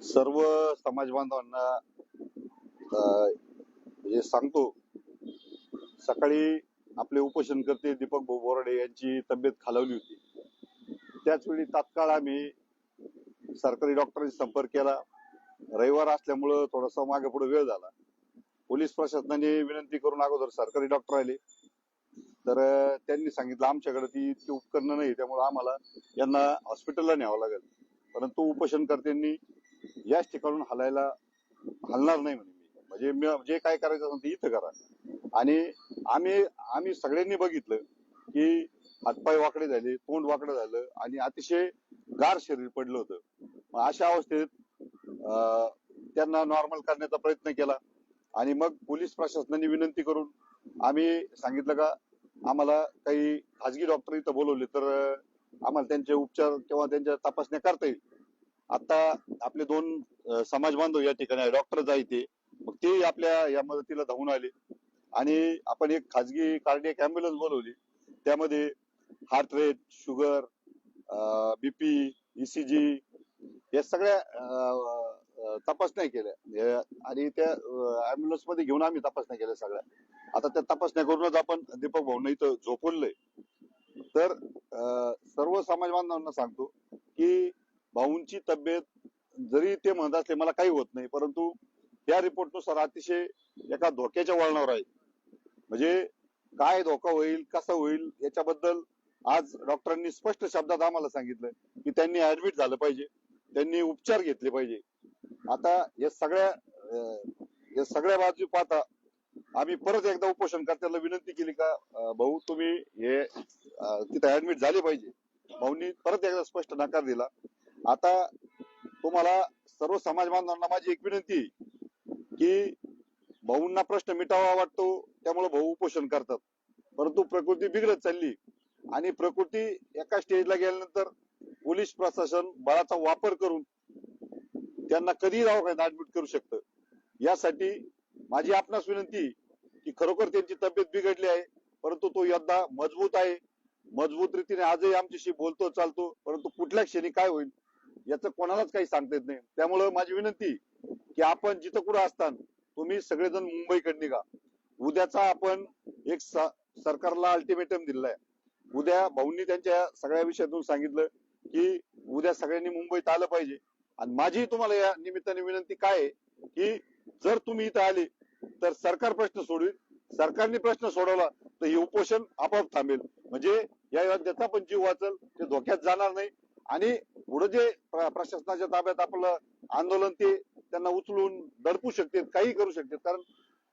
सर्व समाज बांधवांना म्हणजे सांगतो, सकाळी आपले उपोषणकर्ते दीपक भाऊ बोराडे यांची तब्येत खालावली होती. त्याचवेळी तात्काळ आम्ही सरकारी डॉक्टरांशी संपर्क केला. रविवार असल्यामुळं थोडासा मागे पुढे वेळ झाला. पोलीस प्रशासनाने विनंती करून अगोदर सरकारी डॉक्टर आले, तर त्यांनी सांगितलं आमच्याकडे ती उपकरणं नाही, त्यामुळे आम्हाला यांना हॉस्पिटलला न्यावं लागेल. परंतु उपोषणकर्त्यांनी याच ठिकाणून हलणार नाही म्हणे. म्हणजे जे काय करायचं असेल ते इथं करा. आणि आम्ही सगळ्यांनी बघितलं की हातपाय वाकडे झाले, तोंड वाकडं झालं आणि अतिशय गार शरीर पडलं होतं. अशा अवस्थेत त्यांना नॉर्मल करण्याचा प्रयत्न केला आणि मग पोलीस प्रशासनाने विनंती करून आम्ही सांगितलं का आम्हाला काही खाजगी डॉक्टर इथं बोलवले तर आम्हाला त्यांचे उपचार किंवा त्यांच्या तपासण्या करता येईल. आता आपले 2 समाज बांधव या ठिकाणी डॉक्टर आहे ते, मग ते आपल्या या मदतीला धावून आले आणि आपण एक खाजगी कार्डियक अँब्युलन्स बोलवली. त्यामध्ये heart rate, sugar, BP, ECG या सगळ्या तपासण्या केल्या आणि त्या अँब्युलन्स मध्ये घेऊन आम्ही तपासण्या केल्या सगळ्या. आता त्या तपासण्या करूनच आपण दीपक भाऊंना इथं झोपवलंय. तर सर्व समाज बांधवांना सांगतो की भाऊंची तब्येत जरी ते म्हणत असले मला काही होत नाही, परंतु त्या रिपोर्टनुसार अतिशय एका धोक्याच्या वळणावर आहे. म्हणजे काय धोका होईल, कसा होईल याच्याबद्दल आज डॉक्टरांनी स्पष्ट शब्दात आम्हाला सांगितलं की त्यांनी ऍडमिट झालं पाहिजे, त्यांनी उपचार घेतले पाहिजे. आता या सगळ्या बाजू पाहता आम्ही परत एकदा उपोषणकर्त्याला विनंती केली का भाऊ तुम्ही हे तिथे ऍडमिट झाले पाहिजे. भाऊंनी परत एकदा स्पष्ट नकार दिला. आता तुम्हाला सर्व समाज बांधवांना माझी एक विनंती की भाऊंना प्रश्न मिटावा वाटतो त्यामुळे भाऊ उपोषण करतात, परंतु प्रकृती बिघडत चालली आणि प्रकृती एका स्टेजला गेल्यानंतर पोलीस प्रशासन बळाचा वापर करून त्यांना कधीही दवाखान्यात ऍडमिट करू शकतं. यासाठी माझी आपणास विनंती की खरोखर त्यांची तब्येत बिघडली आहे, परंतु तो योद्धा मजबूत आहे, मजबूत रीतीने आजही आमच्याशी बोलतो चालतो, परंतु कुठल्या क्षणी काय होईल याचं कोणालाच काही सांगता येत नाही. त्यामुळे माझी विनंती की आपण जिथं कुठं असताना तुम्ही सगळेजण मुंबईकडे निघा. उद्याचा आपण एक सरकारला अल्टिमेटम दिलाय. उद्या भाऊंनी त्यांच्या सगळ्या विषयातून सांगितलं की उद्या सगळ्यांनी मुंबईत आलं पाहिजे. आणि माझी तुम्हाला या निमित्ताने विनंती काय आहे की जर तुम्ही इथं आले तर सरकार प्रश्न सोडवेल, सरकारने प्रश्न सोडवला तर हे उपोषण आपोआप थांबेल. म्हणजे या योद्ध्याचा पण जीव वाचल, ते धोक्यात जाणार नाही आणि पुढे जे प्रशासनाच्या ताब्यात आपलं आंदोलन ते त्यांना उचलून दडपू शकतात, काही करू शकतात. कारण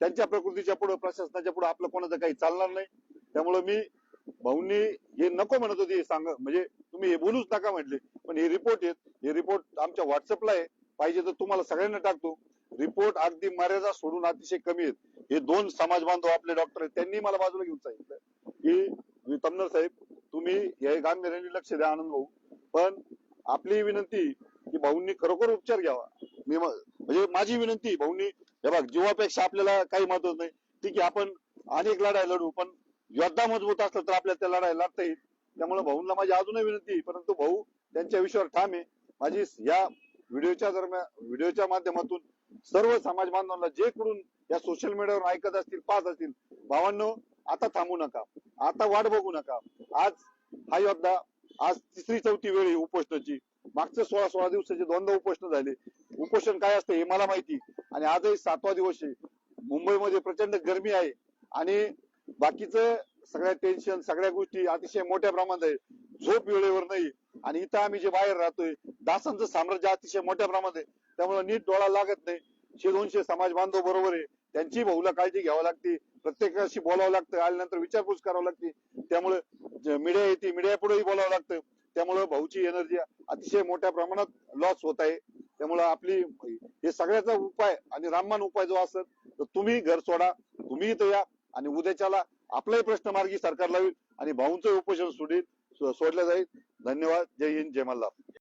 त्यांच्या प्रकृतीच्या पुढे प्रशासनाच्या पुढे आपलं कोणाचं काही चालणार नाही. त्यामुळे मी भाऊंनी हे नको म्हणत होते सांग, म्हणजे तुम्ही हे बोलूच नका म्हटले, पण हे रिपोर्ट आहेत, हे रिपोर्ट आमच्या व्हॉट्सअपला आहे, पाहिजे तर तुम्हाला सगळ्यांना टाकतो. रिपोर्ट अगदी मर्यादा सोडून अतिशय कमी आहेत. हे 2 समाज बांधव आपले डॉक्टर आहेत, त्यांनी मला बाजूला घेऊन सांगितलं की तमनर साहेब तुम्ही हे गांभीर्याने लक्ष द्या आनंद भाऊ, पण आपली विनंती की भाऊंनी खरोखर उपचार घ्यावा. मी म्हणजे माझी विनंती भाऊंनी हे बघ जीवापेक्षा आपल्याला काही महत्व नाही. ठीक आहे आपण अनेक लढाई लढू, पण योद्धा मजबूत असला तर आपल्याला त्या लढाई लढता येईल. त्यामुळे भाऊंना माझी अजूनही विनंती, परंतु भाऊ त्यांच्या विषयावर ठाम आहे. माझी या व्हिडिओच्या माध्यमातून सर्व समाज बांधवांना जे कडून या सोशल मीडियावर ऐकत असतील, पाहत असतील, भावांनो आता थांबू नका, आता वाट बघू नका. आज हा योद्धा आज 3री-4थी वेळ आहे उपोषणाची. मागच्या 16 दिवसाचे 2दा उपोषण झाले. उपोषण काय असतं हे मला माहिती आणि आजही 7वा दिवस आहे. मुंबईमध्ये प्रचंड गरमी आहे आणि बाकीचं सगळ्या टेन्शन सगळ्या गोष्टी अतिशय मोठ्या प्रमाणात आहे. झोप वेळेवर नाही आणि इथं आम्ही जे बाहेर राहतोय दासांचं साम्राज्य अतिशय मोठ्या प्रमाणात आहे. त्यामुळे नीट डोळा लागत नाही. 100-200 समाज बांधव बरोबर आहे, त्यांची भाऊला काळजी घ्यावी लागते, प्रत्येकाशी बोलावं लागतं, आल्यानंतर विचारपूस करावं लागते. त्यामुळे मीडिया येते, मीडिया पुढेही बोलावं लागतं. त्यामुळे भाऊची एनर्जी अतिशय मोठ्या प्रमाणात लॉस होत आहे. त्यामुळे आपली हे सगळ्याचा उपाय आणि रामबाण उपाय जो असेल तर तुम्ही घर सोडा, तुम्ही इथं या आणि उद्याच्याला आपलाही प्रश्न मार्गी सरकार लावेल आणि भाऊंचं उपोषण सोडलं जाईल. धन्यवाद. जय हिंद, जय मल्हार.